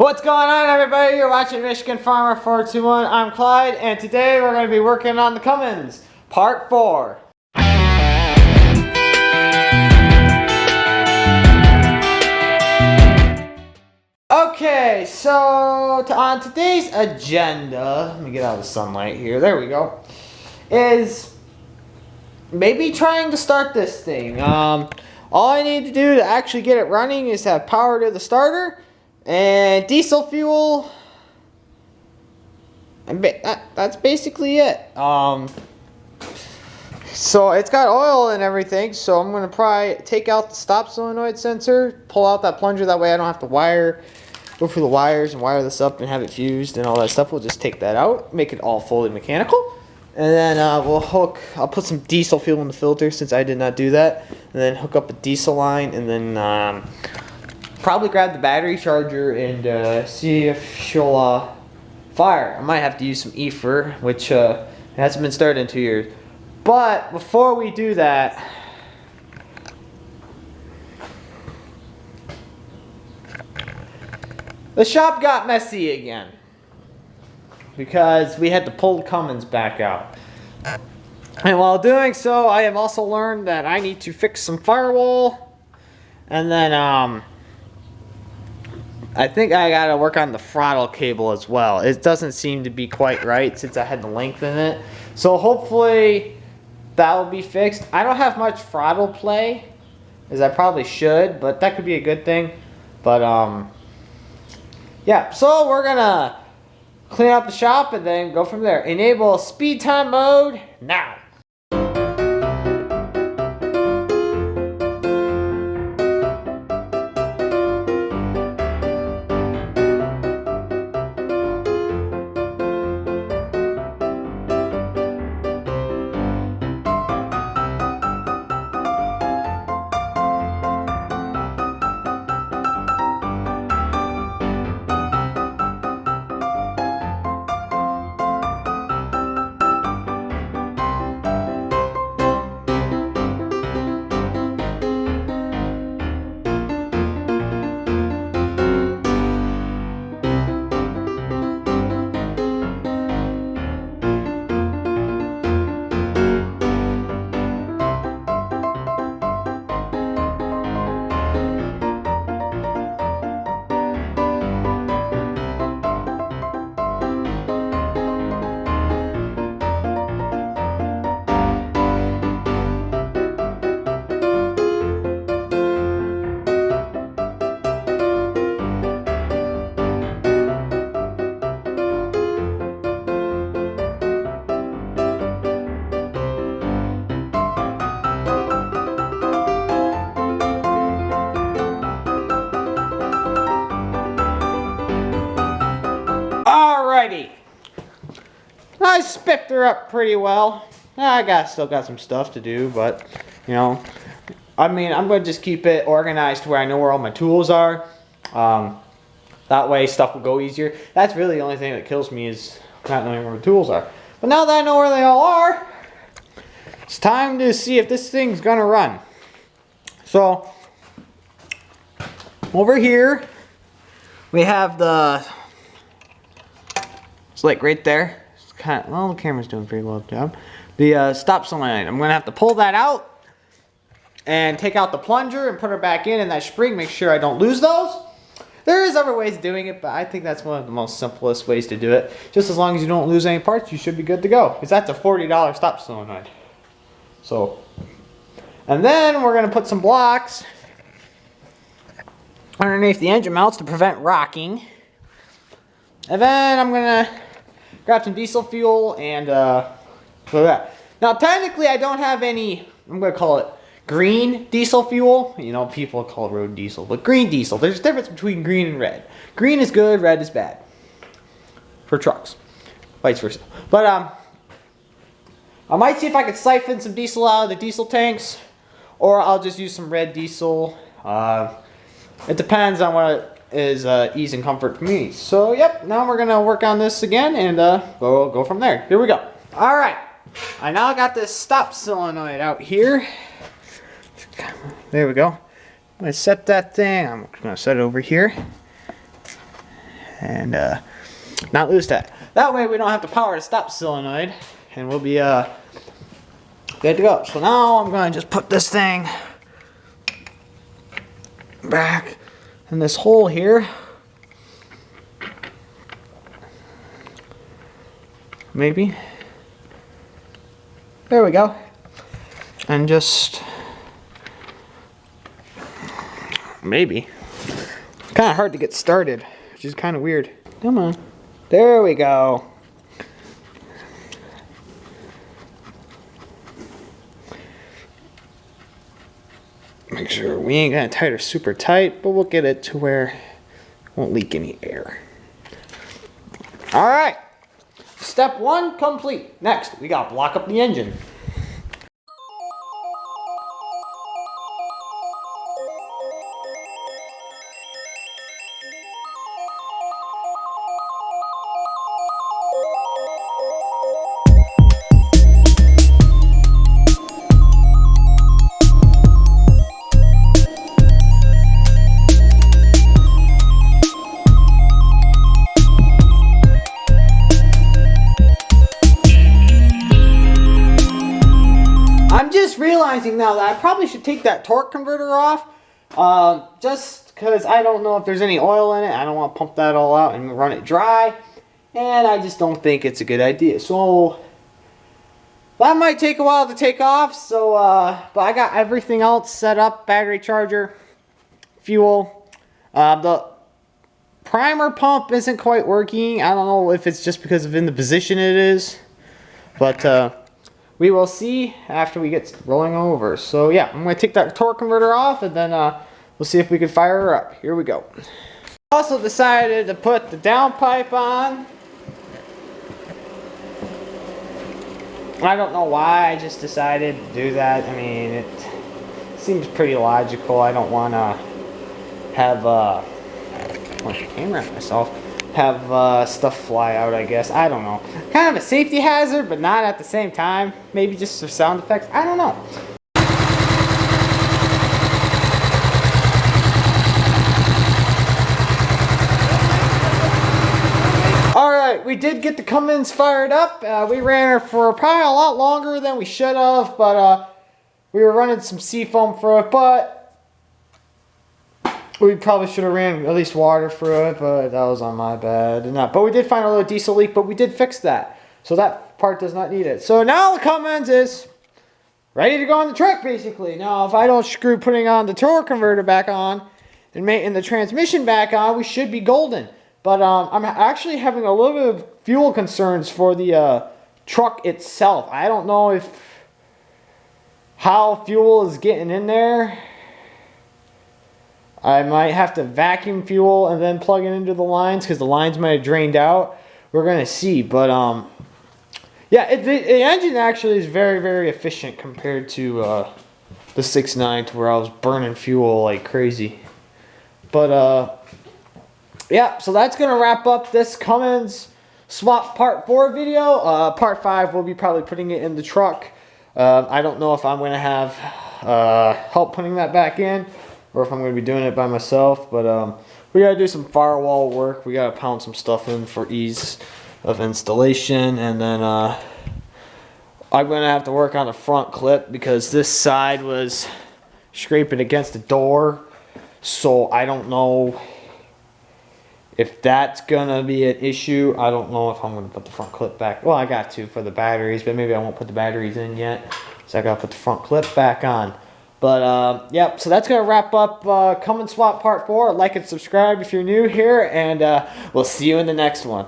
What's going on, everybody? You're watching Michigan Farmer 421. I'm Clyde, and today we're going to be working on the Cummins, Part 4. Okay, so on today's agenda, let me get out of the sunlight here, there we go, is maybe trying to start this thing. All I need to do to actually get it running is have power to the starter and diesel fuel, and that's basically it. So it's got oil and everything, so I'm going to probably take out the stop solenoid sensor, pull out that plunger, that way I don't have to go through the wires and wire this up and have it fused and all that stuff. We'll just take that out, make it all fully mechanical, and then I'll put some diesel fuel in the filter since I did not do that, and then hook up a diesel line, and then probably grab the battery charger and see if she'll fire. I might have to use some ether, which hasn't been started in 2 years. But before we do that, the shop got messy again because we had to pull the Cummins back out. And while doing so, I have also learned that I need to fix some firewall, and then I think I gotta work on the throttle cable as well. It doesn't seem to be quite right since I had to lengthen it. So hopefully that will be fixed. I don't have much throttle play, as I probably should, but that could be a good thing. But yeah, so we're gonna clean up the shop and then go from there. Enable speed time mode now. Alrighty, I spiffed her up pretty well. I still got some stuff to do, but you know, I mean, I'm going to just keep it organized to where I know where all my tools are. That way stuff will go easier. That's really the only thing that kills me, is not knowing where the tools are. But now that I know where they all are, it's time to see if this thing's going to run. So over here we have the, it's like right there. It's kind of, well, the camera's doing a pretty well job. The stop solenoid. I'm going to have to pull that out and take out the plunger and put her back in that spring. Make sure I don't lose those. There is other ways of doing it, but I think that's one of the most simplest ways to do it. Just as long as you don't lose any parts, you should be good to go. Because that's a $40 stop solenoid. So, and then we're going to put some blocks underneath the engine mounts to prevent rocking. And then I'm going to grab some diesel fuel and for that. Now technically I don't have any, I'm going to call it green diesel fuel. You know, people call it road diesel, but green diesel. There's a difference between green and red. Green is good, red is bad. For trucks. Vice versa. But I might see if I could siphon some diesel out of the diesel tanks, or I'll just use some red diesel. It depends on what is ease and comfort for me. So yep, now we're gonna work on this again and go from there. Here we go. All right, I now got this stop solenoid out here. There we go. I'm gonna set that thing. I'm gonna set it over here. and not lose that. That way we don't have to power the stop solenoid, and we'll be good to go. So now I'm going to just put this thing back in this hole here. Maybe. There we go. And just maybe. Kind of hard to get started, which is kind of weird. Come on. There we go. Make sure we ain't gonna tie her super tight, but we'll get it to where it won't leak any air. All right, step 1 complete. Next, we gotta block up the engine. Realizing now that I probably should take that torque converter off, just because I don't know if there's any oil in it. I don't want to pump that all out and run it dry, and I just don't think it's a good idea. So that might take a while to take off. So but I got everything else set up: battery charger, fuel. The primer pump isn't quite working. I don't know if it's just because of in the position it is, but we will see after we get rolling over. So yeah, I'm going to take that torque converter off, and then we'll see if we can fire her up. Here we go. Also decided to put the downpipe on. I don't know why, I just decided to do that. I mean, it seems pretty logical. I don't want to have point the camera at myself. Have stuff fly out, I guess. I don't know. Kind of a safety hazard, but not at the same time. Maybe just for sound effects. I don't know. Alright, we did get the Cummins fired up. We ran her for probably a lot longer than we should have, but we were running some seafoam for it, but we probably should have ran at least water through it, but that was on my bad. But we did find a little diesel leak, but we did fix that. So that part does not need it. So now the Cummins is ready to go on the truck, basically. Now, if I don't screw putting on the torque converter back on and the transmission back on, we should be golden. But I'm actually having a little bit of fuel concerns for the truck itself. I don't know how fuel is getting in there. I might have to vacuum fuel and then plug it into the lines because the lines might have drained out. We're going to see. But, yeah, the engine actually is very, very efficient compared to the 6.9 to where I was burning fuel like crazy. But, yeah, so that's going to wrap up this Cummins swap part 4 video. Part 5, we'll be probably putting it in the truck. I don't know if I'm going to have help putting that back in, or if I'm going to be doing it by myself, but we got to do some firewall work. We got to pound some stuff in for ease of installation, and then I'm going to have to work on the front clip because this side was scraping against the door, so I don't know if that's going to be an issue. I don't know if I'm going to put the front clip back. Well, I got to for the batteries, but maybe I won't put the batteries in yet, so I got to put the front clip back on. But, yep, so that's going to wrap up Cummins Swap Part 4. Like and subscribe if you're new here, and we'll see you in the next one.